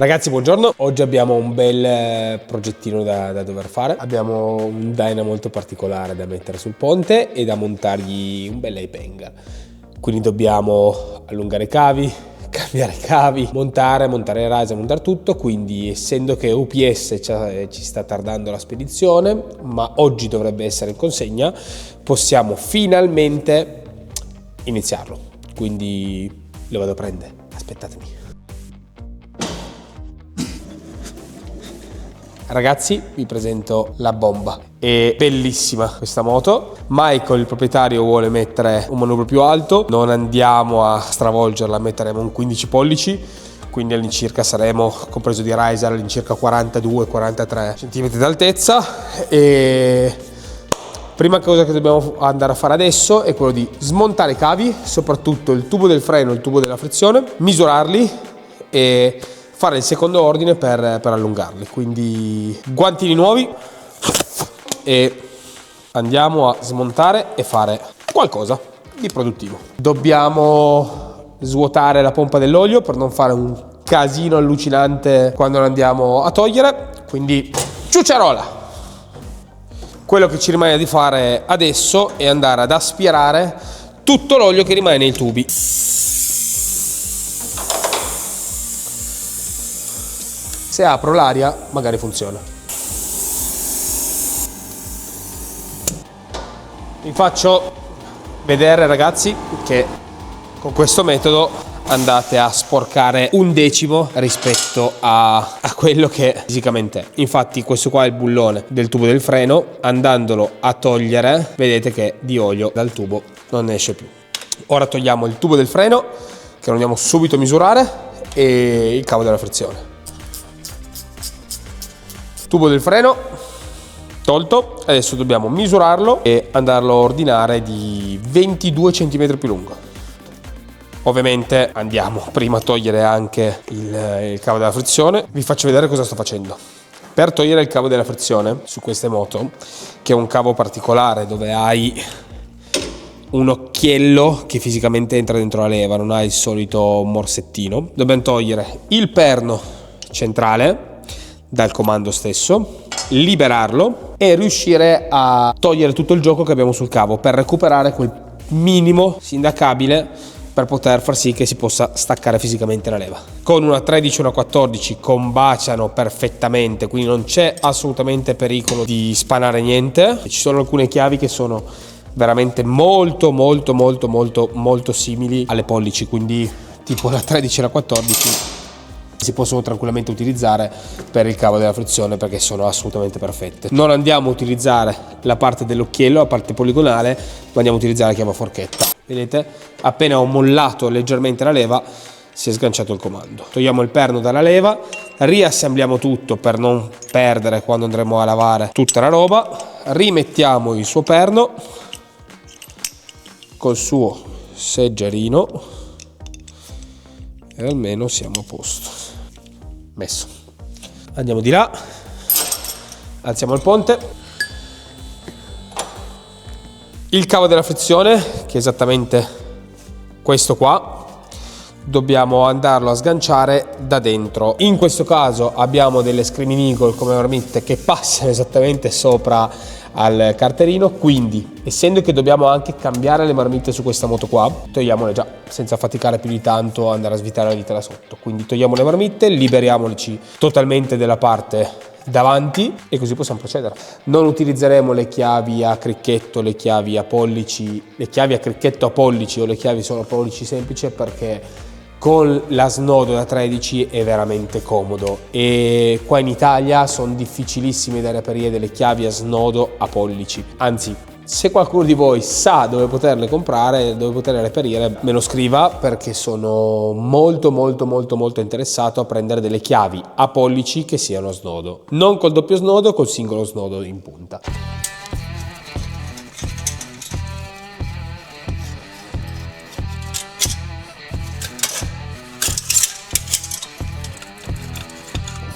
Ragazzi, buongiorno. Oggi abbiamo un bel progettino da dover fare. Abbiamo un dyno molto particolare da mettere sul ponte e da montargli un bel hanger. Quindi dobbiamo allungare i cavi, cambiare i cavi, montare riser, montare tutto. Quindi, essendo che UPS ci sta tardando la spedizione, ma oggi dovrebbe essere in consegna, possiamo finalmente iniziarlo. Quindi lo vado a prendere. Aspettatemi. Ragazzi, vi presento la bomba. È bellissima questa moto. Michael, il proprietario, vuole mettere un manubrio più alto. Non andiamo a stravolgerla, metteremo un 15 pollici, quindi all'incirca saremo, compreso di riser, all'incirca 42-43 cm d'altezza. E prima cosa che dobbiamo andare a fare adesso è quello di smontare i cavi, soprattutto il tubo del freno e il tubo della frizione, misurarli e fare il secondo ordine per allungarli. Quindi guantini nuovi e andiamo a smontare e fare qualcosa di produttivo. Dobbiamo svuotare la pompa dell'olio per non fare un casino allucinante quando la andiamo a togliere, quindi ciucciarola. Quello che ci rimane di fare adesso è andare ad aspirare tutto l'olio che rimane nei tubi. Se apro l'aria magari funziona. Vi faccio vedere, ragazzi, che con questo metodo andate a sporcare 1/10 rispetto a quello che fisicamente è. Infatti questo qua è il bullone del tubo del freno. Andandolo a togliere, vedete che di olio dal tubo non ne esce più. Ora togliamo il tubo del freno, che lo andiamo subito a misurare, e il cavo della frizione. Tubo del freno tolto, adesso dobbiamo misurarlo e andarlo a ordinare di 22 cm più lungo. Ovviamente andiamo prima a togliere anche il cavo della frizione. Vi faccio vedere cosa sto facendo. Per togliere il cavo della frizione su queste moto, che è un cavo particolare dove hai un occhiello che fisicamente entra dentro la leva, non hai il solito morsettino, dobbiamo togliere il perno centrale dal comando stesso, liberarlo e riuscire a togliere tutto il gioco che abbiamo sul cavo per recuperare quel minimo sindacabile per poter far sì che si possa staccare fisicamente la leva. Con una 13 e una 14 combaciano perfettamente, quindi non c'è assolutamente pericolo di spanare niente. Ci sono alcune chiavi che sono veramente molto simili alle pollici, quindi tipo la 13 e la 14 si possono tranquillamente utilizzare per il cavo della frizione perché sono assolutamente perfette. Non andiamo a utilizzare la parte dell'occhiello, la parte poligonale, ma andiamo a utilizzare la chiave a forchetta. Vedete? Appena ho mollato leggermente la leva si è sganciato il comando. Togliamo il perno dalla leva, riassembliamo tutto per non perdere quando andremo a lavare tutta la roba, rimettiamo il suo perno col suo seggiarino e almeno siamo a posto. Messo. Andiamo di là, alziamo il ponte, il cavo della frizione, che è esattamente questo qua, dobbiamo andarlo a sganciare da dentro. In questo caso abbiamo delle Screaming Eagle come marmitte che passano esattamente sopra al carterino, quindi essendo che dobbiamo anche cambiare le marmitte su questa moto qua, togliamole già senza faticare più di tanto andare a svitare la vita da sotto. Quindi togliamo le marmitte, liberiamoci totalmente della parte davanti e così possiamo procedere. Non utilizzeremo le chiavi a cricchetto, le chiavi a pollici, le chiavi a cricchetto a pollici o le chiavi solo a pollici semplice, perché con la snodo da 13 è veramente comodo e qua in Italia sono difficilissime da reperire delle chiavi a snodo a pollici. Anzi, se qualcuno di voi sa dove poterle comprare, dove poterle reperire, me lo scriva, perché sono molto interessato a prendere delle chiavi a pollici che siano a snodo, non col doppio snodo, col singolo snodo in punta.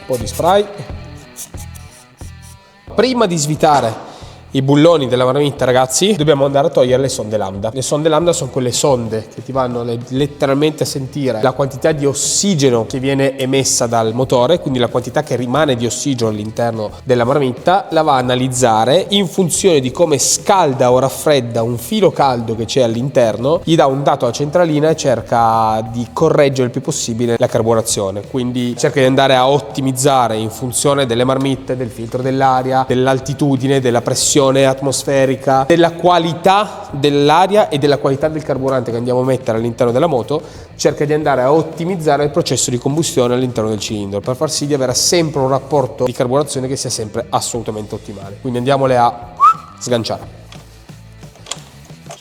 Un po' di spray. Prima di svitare i bulloni della marmitta, ragazzi, dobbiamo andare a togliere le sonde lambda. Le sonde lambda sono quelle sonde che ti vanno letteralmente a sentire la quantità di ossigeno che viene emessa dal motore, quindi la quantità che rimane di ossigeno all'interno della marmitta, la va a analizzare in funzione di come scalda o raffredda un filo caldo che c'è all'interno, gli dà un dato alla centralina e cerca di correggere il più possibile la carburazione, quindi cerca di andare a ottimizzare in funzione delle marmitte, del filtro dell'aria, dell'altitudine, della pressione atmosferica, della qualità dell'aria e della qualità del carburante che andiamo a mettere all'interno della moto. Cerca di andare a ottimizzare il processo di combustione all'interno del cilindro per far sì di avere sempre un rapporto di carburazione che sia sempre assolutamente ottimale. Quindi andiamole a sganciare.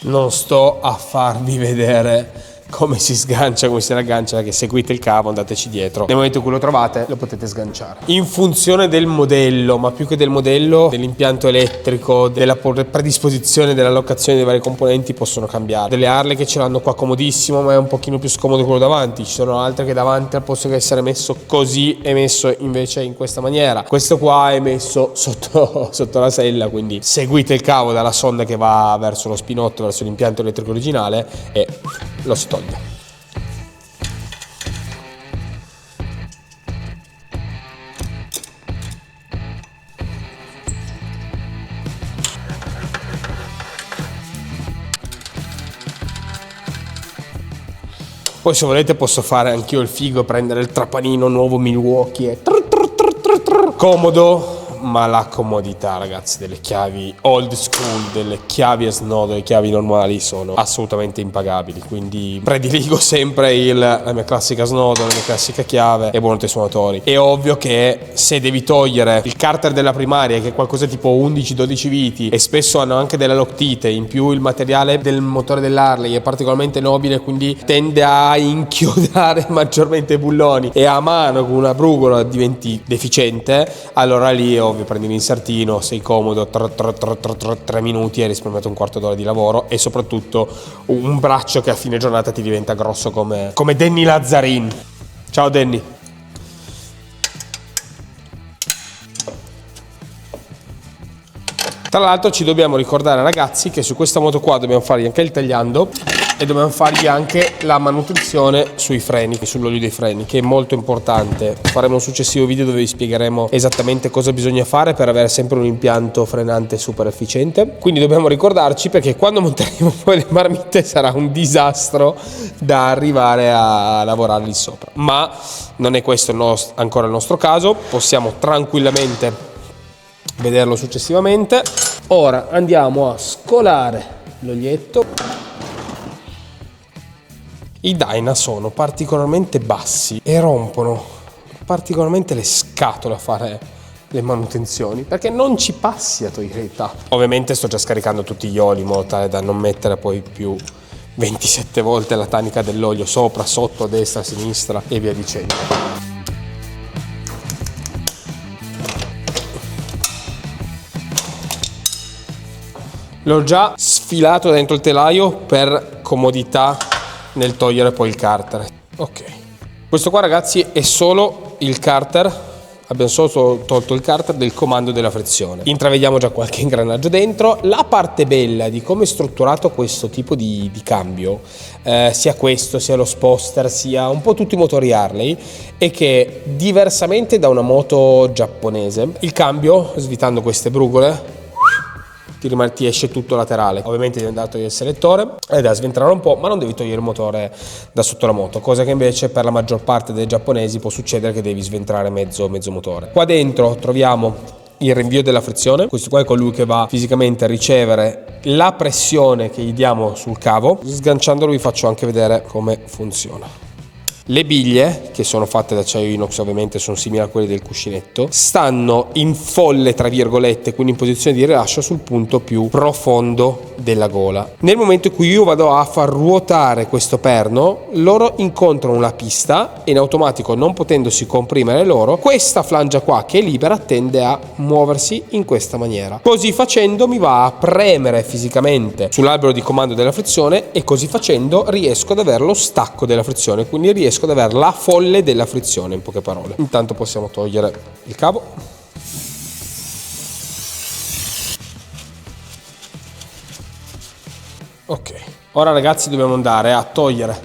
Non sto a farvi vedere come si sgancia, come si raggancia, perché seguite il cavo, andateci dietro. Nel momento in cui lo trovate lo potete sganciare. In funzione del modello, ma più che del modello, dell'impianto elettrico, della predisposizione, della locazione dei vari componenti possono cambiare. Delle Harley che ce l'hanno qua comodissimo, ma è un pochino più scomodo quello davanti. Ci sono altre che davanti, al posto che essere messo così, è messo invece in questa maniera. Questo qua è messo sotto la sella, quindi seguite il cavo dalla sonda che va verso lo spinotto, verso l'impianto elettrico originale e lo si toglie. Poi se volete posso fare anch'io il figo, prendere il trapanino nuovo Milwaukee e comodo, ma la comodità, ragazzi, delle chiavi old school, delle chiavi a snodo e chiavi normali sono assolutamente impagabili, quindi prediligo sempre la mia classica snodo, la mia classica chiave e buonanotte suonatori. È ovvio che se devi togliere il carter della primaria, che è qualcosa tipo 11-12 viti, e spesso hanno anche delle loctite, in più il materiale del motore dell'Harley è particolarmente nobile, quindi tende a inchiodare maggiormente i bulloni e a mano con una brugola diventi deficiente, allora lì è ovvio, prendi l'insertino, sei comodo, 3 minuti, hai risparmiato un quarto d'ora di lavoro e soprattutto un braccio che a fine giornata ti diventa grosso come Danny Lazzarin. Ciao Danny. Tra l'altro ci dobbiamo ricordare, ragazzi, che su questa moto qua dobbiamo fargli anche il tagliando e dobbiamo fargli anche la manutenzione sui freni, sull'olio dei freni, che è molto importante. Faremo un successivo video dove vi spiegheremo esattamente cosa bisogna fare per avere sempre un impianto frenante super efficiente. Quindi dobbiamo ricordarci, perché quando monteremo poi le marmitte sarà un disastro da arrivare a lavorare lì sopra. Ma non è questo ancora il nostro caso, possiamo tranquillamente vederlo successivamente. Ora andiamo a scolare l'olietto. I Dyna sono particolarmente bassi e rompono particolarmente le scatole a fare le manutenzioni, perché non ci passi a togliere i tappi. Ovviamente sto già scaricando tutti gli oli in modo tale da non mettere poi più 27 volte la tanica dell'olio sopra, sotto, a destra, a sinistra e via dicendo. L'ho già sfilato dentro il telaio per comodità nel togliere poi il carter. Ok, questo qua, ragazzi, è solo il carter. Abbiamo solo tolto il carter del comando della frizione. Intravediamo già qualche ingranaggio dentro. La parte bella di come è strutturato questo tipo di cambio, sia questo, sia lo Sposter, sia un po' tutti i motori Harley, è che diversamente da una moto giapponese, il cambio, svitando queste brugole, ti esce tutto laterale. Ovviamente devi andare a togliere il selettore e da sventrare un po', ma non devi togliere il motore da sotto la moto, cosa che invece per la maggior parte dei giapponesi può succedere, che devi sventrare mezzo motore. Qua dentro troviamo il rinvio della frizione. Questo qua è colui che va fisicamente a ricevere la pressione che gli diamo sul cavo. Sganciandolo vi faccio anche vedere come funziona. Le biglie, che sono fatte da acciaio inox, ovviamente sono simili a quelle del cuscinetto, stanno in folle, tra virgolette, quindi in posizione di rilascio sul punto più profondo della gola. Nel momento in cui io vado a far ruotare questo perno, loro incontrano la pista e in automatico, non potendosi comprimere loro, questa flangia qua che è libera tende a muoversi in questa maniera. Così facendo mi va a premere fisicamente sull'albero di comando della frizione e così facendo riesco ad avere lo stacco della frizione, quindi riesco ad avere la folle della frizione, in poche parole. Intanto possiamo togliere il cavo. Ok, ora ragazzi dobbiamo andare a togliere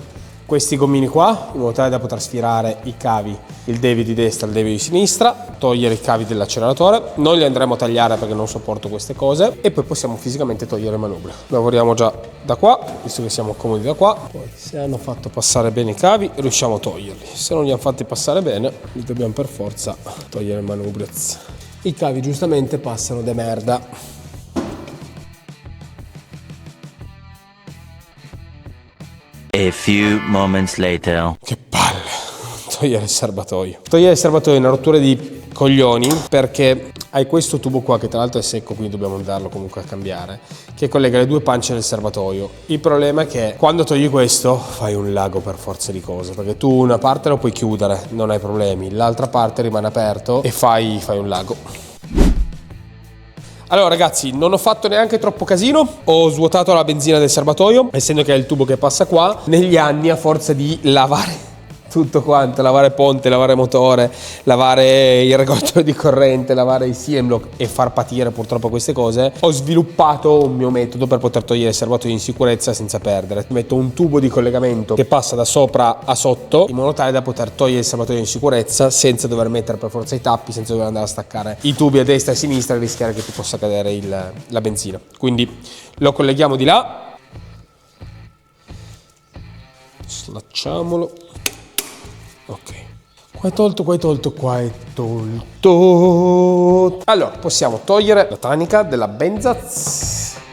questi gommini qua in modo tale da poter sfilare i cavi, il devio di destra e il devio di sinistra, togliere i cavi dell'acceleratore. Non li andremo a tagliare perché non sopporto queste cose, e poi possiamo fisicamente togliere il manubrio. Lavoriamo già da qua, visto che siamo comodi da qua. Poi se hanno fatto passare bene i cavi riusciamo a toglierli, se non li hanno fatti passare bene li dobbiamo per forza togliere il manubrio. I cavi giustamente passano de merda. A few moments later. Che palle togliere il serbatoio. Togliere il serbatoio è una rottura di coglioni, perché hai questo tubo qua che tra l'altro è secco, quindi dobbiamo andarlo comunque a cambiare, che collega le due pance del serbatoio. Il problema è che quando togli questo fai un lago per forza di cose, perché tu una parte lo puoi chiudere, non hai problemi, l'altra parte rimane aperto e fai un lago. Allora ragazzi, non ho fatto neanche troppo casino, ho svuotato la benzina del serbatoio, essendo che è il tubo che passa qua. Negli anni, a forza di lavare tutto quanto, lavare ponte, lavare motore, lavare il regolatore di corrente, lavare i Siemlock e far patire purtroppo queste cose, ho sviluppato un mio metodo per poter togliere il serbatoio in sicurezza senza perdere. Metto un tubo di collegamento che passa da sopra a sotto, in modo tale da poter togliere il serbatoio in sicurezza senza dover mettere per forza i tappi, senza dover andare a staccare i tubi a destra e a sinistra e rischiare che ti possa cadere la benzina. Quindi lo colleghiamo di là, slacciamolo. Ok, qua è tolto, qua è tolto, qua è tolto. Allora, possiamo togliere la tanica della benza.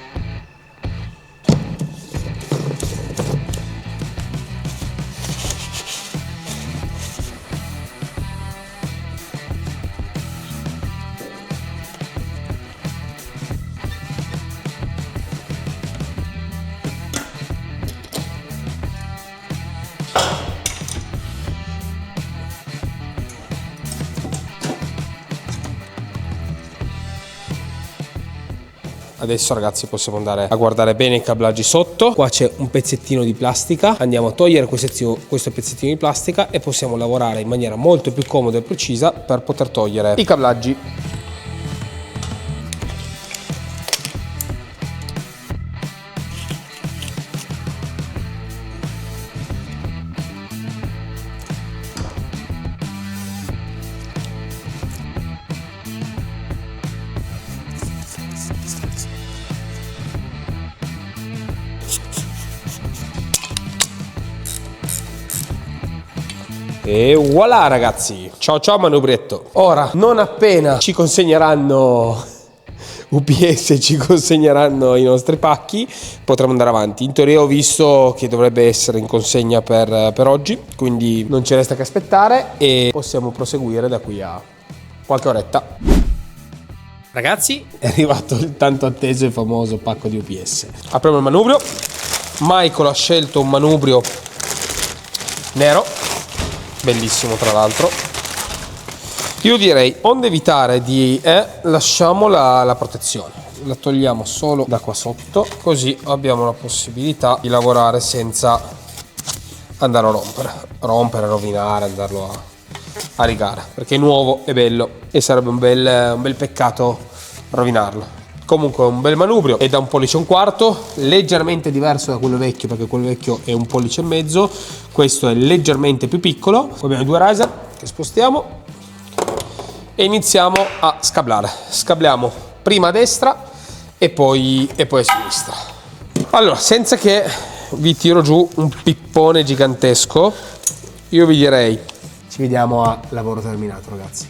Adesso ragazzi possiamo andare a guardare bene i cablaggi sotto. Qua c'è un pezzettino di plastica, andiamo a togliere questo pezzettino di plastica e possiamo lavorare in maniera molto più comoda e precisa per poter togliere i cablaggi. E voilà ragazzi, ciao ciao manubrietto. Ora, non appena ci consegneranno UPS, ci consegneranno i nostri pacchi, potremo andare avanti. In teoria ho visto che dovrebbe essere in consegna per oggi, quindi non ci resta che aspettare e possiamo proseguire da qui a qualche oretta. Ragazzi, è arrivato il tanto atteso e famoso pacco di UPS. Apriamo il manubrio. Michael ha scelto un manubrio nero, bellissimo tra l'altro. Io direi, onde evitare di lasciamo la protezione, la togliamo solo da qua sotto, così abbiamo la possibilità di lavorare senza andare a rompere, rovinare, andarlo a rigare, perché è nuovo, è bello e sarebbe un bel peccato rovinarlo. Comunque è un bel manubrio, è da 1,25 pollici, leggermente diverso da quello vecchio, perché quello vecchio è 1,5 pollici, questo è leggermente più piccolo. Poi abbiamo due riser che spostiamo e iniziamo a scablare. Scabliamo prima a destra e poi a sinistra. Allora, senza che vi tiro giù un pippone gigantesco, io vi direi ci vediamo a lavoro terminato ragazzi.